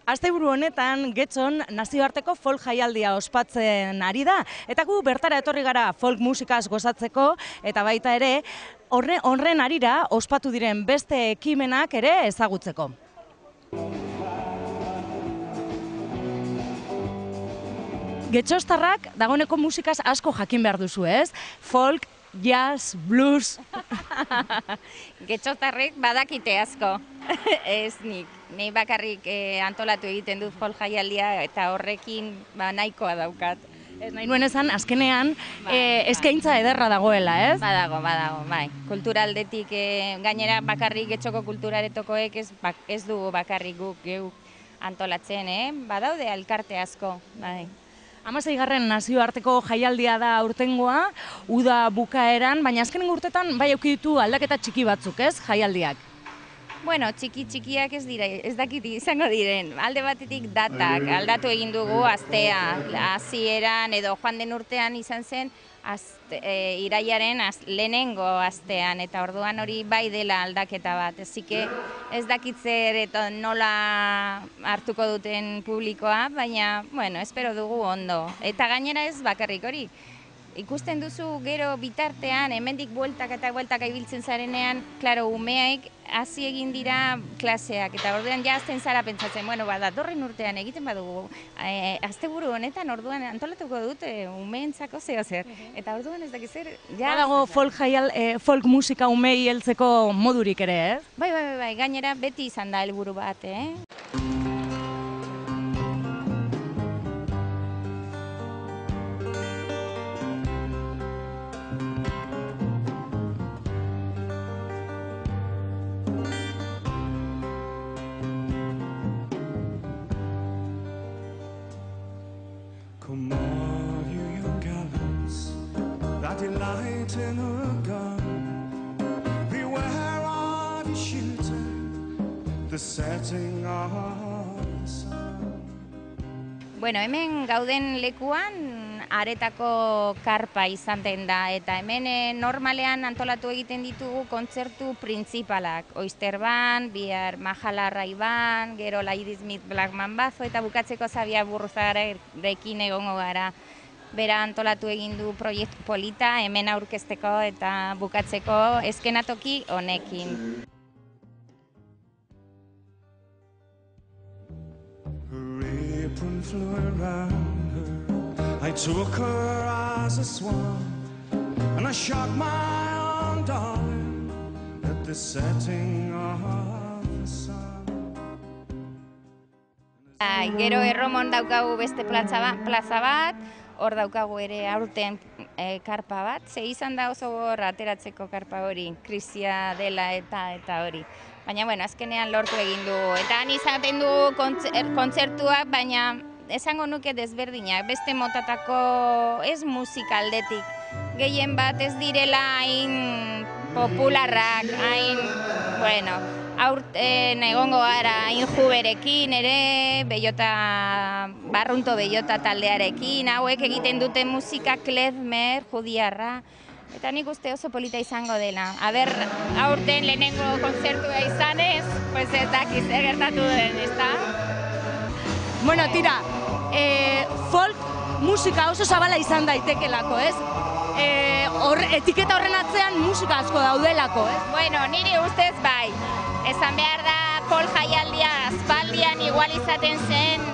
Asteburu honetan Getxon nazioarteko folk jaialdia ospatzen ari da, eta gu bertara etorri gara folk musikaz gozatzeko, eta baita ere, horren harira ospatu diren beste ekimenak ere ezagutzeko. Getxostarrak dagoeneko musikaz asko jakin behar duzu, ez? Folk, jazz, blues... Getxostarrek badakite asko, ez nik. Nei bakarrik antolatu egiten dut folk jaialdia eta horrekin nahikoa daukat. Ez nahi nuen esan, azkenean eskaintza ederra dagoela, ez? Badago, bai. Kulturaldetik gainera bakarrik Getxoko kulturaretokoek ez dugu bakarrik guk antolatzen, badaude elkarte asko, bai. 16. nazioarteko jaialdia da aurtengoa, uda bukaeran, baina azkenengo urtetan bai eduki ditu aldaketa txiki batzuk, ez, jaialdiak? Bueno, txikiak ez dira, ez dakit izango diren. Alde batetik datak, aldatu egin dugu astea, hasieran edo joan den urtean izan zen irailaren lehenengo astean, eta orduan hori bai dela aldaketa bat. Ez dakit zer eta nola hartuko duten publikoa, baina, bueno, espero dugu ondo. Eta gainera ez bakarrik hori. Ikusten duzu gero bitartean, hemendik bueltak ibiltzen zarenean, klaro, umeaik hasi egin dira klaseak, eta orduan jazten zara pentsatzen, bueno, datorren urtean egiten badugu, asteburu honetan orduan antolatuko dute umeentzako zer, eta orduan ez dakiz zer... Badago folk musika umei heltzeko modurik ere, ez? Bai, gainera beti izan da helburu bat, Come on, you young gallants, that delight in a gun. Beware of your shooting, the setting of the sun. Bueno, hemen gauden lekuan aretako karpa izaten da, eta hemen normalean antolatu egiten ditugu kontzertu printzipalak. Oyster Band, bihar Mahala Raiban, gero Lady Smith Black Mambazo, eta bukatzeko Zabia Burruzarekin egongo gara. Bera antolatu egin du proiektu polita, hemen aurkezteko eta bukatzeko eskenatoki honekin. Flew around her. I took her as a swan, and I shot my own darling at the setting of the sun. Gero Erromon daukagu beste plaza bat, hor daukagu ere aurten karpa bat, ze izan da oso gogorra ateratzeko karpa hori, krisia dela eta hori. Baina, bueno, azkenean lortu egin dugu. Eta han izaten dugu kontzertuak, baina esango nuke desberdinak, beste motatako ez musikaldetik. Gehien bat ez direla hain popularrak, hain, bueno, aurten egongo gara hain juberekin ere, barrunto bellota taldearekin, hauek egiten dute musika klezmer, judiarra. Eta nik uste oso polita izango dela. Aber, aurten lehenengo kontzertua izanez, pues ez dakiz gertatu den, ezta? Bueno, tira, folk musika oso zabala izan daitekelako, ez? Etiketa horren atzean musika asko daudelako, ez? Bueno, niri ustez bai. Esan behar da, folk jaialdia aspaldian igual izaten zen,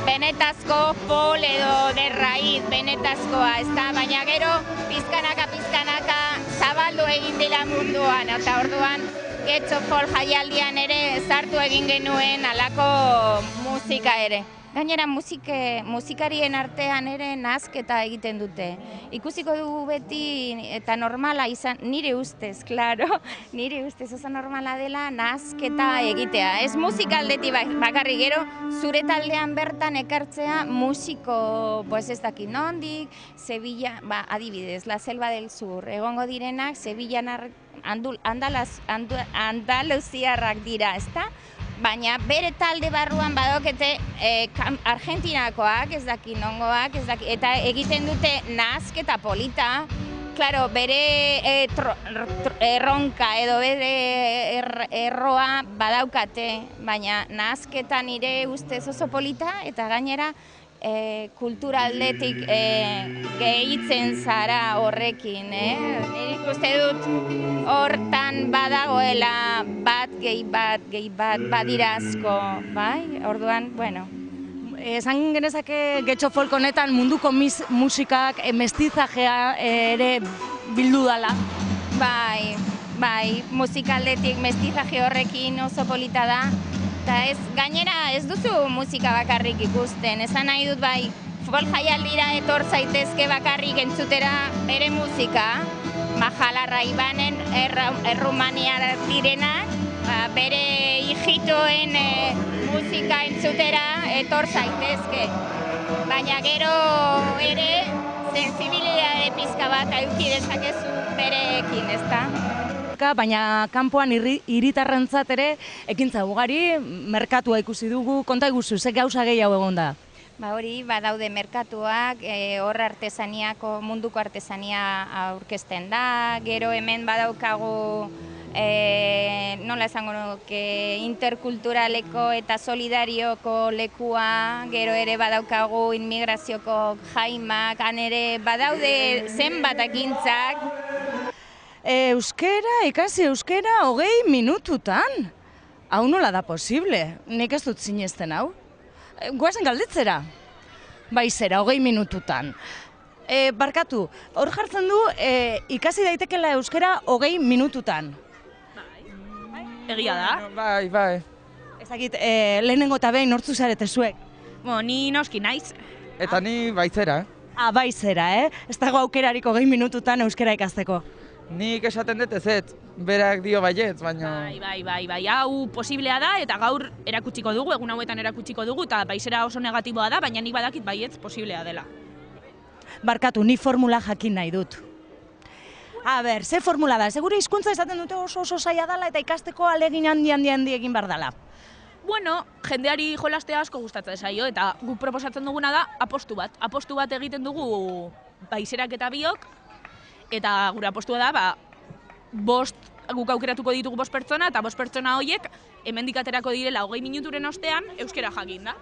benetazko folk edo de raiz benetazkoa, ezta? Baina gero pizkanaka zabaldu egin dira munduan, eta orduan Getxo folk jaialdian ere sartu egin genuen halako musika ere. Gainera musikarien artean ere nahasketa egiten dute. Ikusiko dugu beti eta normala izan, nire ustez, klaro, nire ustez oso normala dela nahasketa egitea. Ez musikaldetik bakarrik, gero zure taldean bertan ekartzea musiko, pues ez dakit nondik, Sevilla, adibidez, La Selva del Sur, egongo direnak, Sevillan andaluziarrak dira, ezta? Baina bere talde barruan badokete Argentinakoak, ez dakit nongoak, eta egiten dute nahasketa polita, claro, bere erronka edo bere erroa badaukate, baina nahazketan nire ustez oso polita eta gainera kulturaldetik gehitzen zara horrekin, Nik uste dut hortan badagoela bat, gehi bat, badira asko, bai? Orduan, bueno. Esan genezake getxo folk honetan munduko musikak mestizajea ere bildu dala. Bai, musikaldetik mestizaje horrekin oso polita da. Eta gainera ez duzu musika bakarrik ikusten, esan nahi dut bai, folk jaialdira etor zaitezke bakarrik entzutera bere musika, Majalarra Ibanen Errumania direnak, bere hijitoen musika entzutera etor zaitezke. Baina gero ere sensibilitate pizka bat eduki dezakezu bereekin, ezta? Baina kanpoan hiritarrentzat ere ekintza ugari, merkatua ikusi dugu, konta iguzu, ze gauza gehiago egon da? Hori, badaude merkatuak, hor artesaniako, munduko artesania aurkezten da, gero hemen badaukagu, nola esango nuke, interkulturaleko eta solidarioko lekua, gero ere badaukagu inmigrazioko jaimak, han ere badaude zenbat ekintzak. Ikasi euskera 20 minututan? Hau nola da posible? Nik ez dut sinesten hau. Goazen galdetzera? Bai zera, 20 minututan. Barkatu, hor jartzen du ikasi daitekela euskera 20 minututan. Egia da? Bai. Ezakit, lehenengo eta behin nortzu zarete zuek? Ni noski naiz. Eta ni baizera. Baizera, Ez dago aukerarik 20 minututan euskera ikasteko. Nik esaten dut ez, berak dio baietz, baina... Bai, hau posiblea da eta gaur erakutsiko dugu, egun hauetan erakutsiko dugu, eta baizera oso negatiboa da, baina nik badakit baietz posiblea dela. Barkatu, ni formula jakin nahi dut. Ze formula da? Segure hizkuntza esaten dute oso zaila dela eta ikasteko alegin handi egin behar dela. Bueno, jendeari jolastea asko gustatzen zaio eta guk proposatzen duguna da apostu bat. Apostu bat egiten dugu baizerak eta biok, eta gure apostua da, guk aukeratuko ditugu 5 pertsona, eta 5 pertsona horiek hemendik aterako direla 20 minuturen ostean euskera jakin da.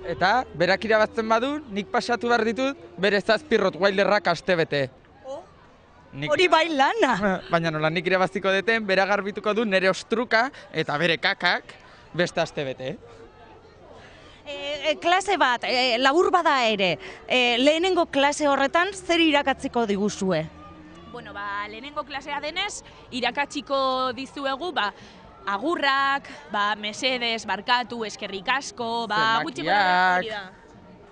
Eta, berak irabazten badu, nik pasatu behar ditut, bere 7 Rottweilerrak astebete. Hori bai lana! Baina nola nik irabaztiko deten, bera garbituko du nire ostruka eta bere kakak beste astebete. Klase bat, labur bada ere, lehenengo klase horretan zer irakatziko diguzue? Bueno, lehenengo klasea denez, irakatsiko dizuegu, agurrak, mesedez, barkatu, eskerrik asko, zenbakiak. hori da.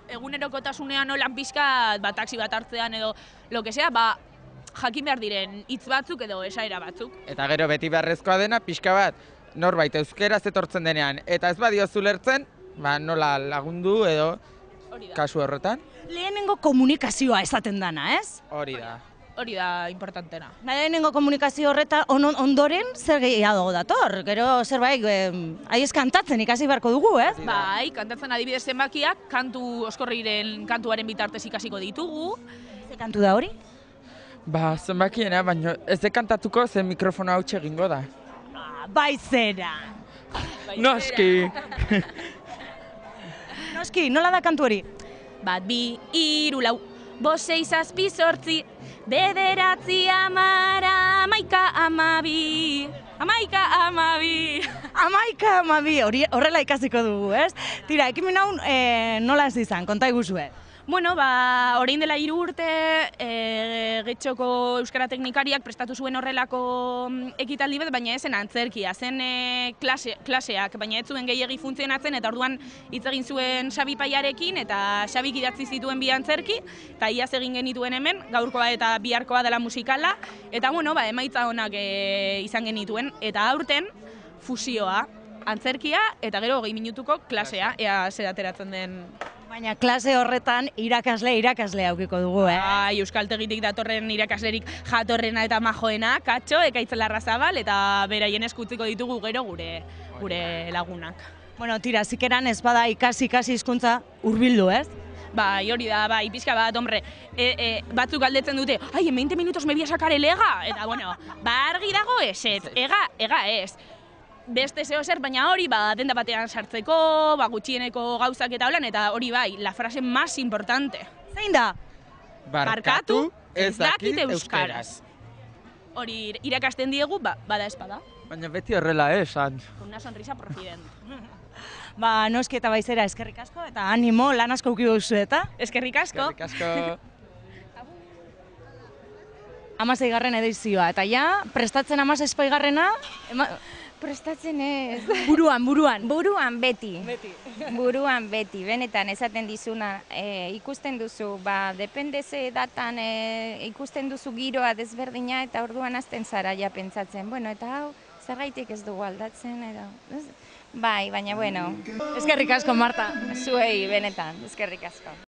Egunerokotasunean olan pixkat, taxi bat hartzean edo, lo que sea, jakin behar diren hitz batzuk edo esaera batzuk. Eta gero beti beharrezkoa dena, pixka bat, norbait euskeraz etortzen denean, eta ez badio zulertzen, nola lagundu edo kasu horretan. Lehenengo komunikazioa esaten dana, ez? Hori da. Hori da importantena. Lehenengo komunikazio horretan ondoren zer gehiago dator. Gero zerbait, haiez kantatzen ikasi beharko dugu, ez? Bai, kantatzen adibidez zenbakiak, kantu oskorriren kantuaren bitartez ikasiko ditugu. Ze kantu da hori? Zenbakiena, baina ez de kantatuko zen mikrofono hau egingo da. Baizera! Noski! Noski, nola da kantu hori? 1, 2, 3, 4, 5, 6, 7, 8, 9, 10, 11, 12, 12, horrela ikasiko dugu, ez? Tira, ekimen hau nola ez izan, konta iguzue? Bueno, orain dela 3 urte, Getxoko Euskara Teknikariak prestatu zuen horrelako ekitaldi bat, baina ezen antzerkia, zen klaseak, baina ez zuen gehiegi funtzionatzen, eta orduan hitz egin zuen Xabi Paiarekin, eta Xabik idatzi zituen 2 antzerki, eta iaz egin genituen hemen, gaurkoa eta biharkoa dela musikala, eta emaitza onak izan genituen, eta aurten fusioa, antzerkia, eta gero 20 minutuko klasea, ea zer ateratzen den. Baina klase horretan irakasle aukiko dugu, Euskaltegitik datorren irakaslerik jatorrena eta majoena, Katxo, Ekaitz Larrazabal, eta beraien eskutziko ditugu gero gure lagunak. Bueno, tira, zikeran ez bada ikasi hizkuntza hurbildu, ez? Bai, hori da, bai, pixka bat, hombre, batzuk galdetzen dute, ai, en 20 minutos me voy a sacar el ega, eta, bueno, argi dago eset, ega ez. Beste zeo zer, baina hori, denda batean sartzeko, gutxieneko gauzak eta holan, eta hori bai, la frase más importante. Zein da? Barkatu, ez dakit euskaraz. Hori irakasten diegu, bada espada. Baina beti horrela, esan. Una sonrisa profident. Noski eta baizera eskerrik asko, eta animo, lan asko uki duzu eta. Eskerrik asko. Eskerrik asko. 16. edizioa, eta ja, prestatzen 17. Prestatzen ez. Buruan. Buruan beti. Buruan beti. Benetan esaten dizuna, ikusten duzu, depende ze datan ikusten duzu giroa desberdina eta orduan hasten zara ja pentsatzen. Bueno, eta hau, zergaitik ez dugu aldatzen, edo. Bai, baina bueno. Eskerrik asko, Marta. Zuei, benetan, eskerrik asko.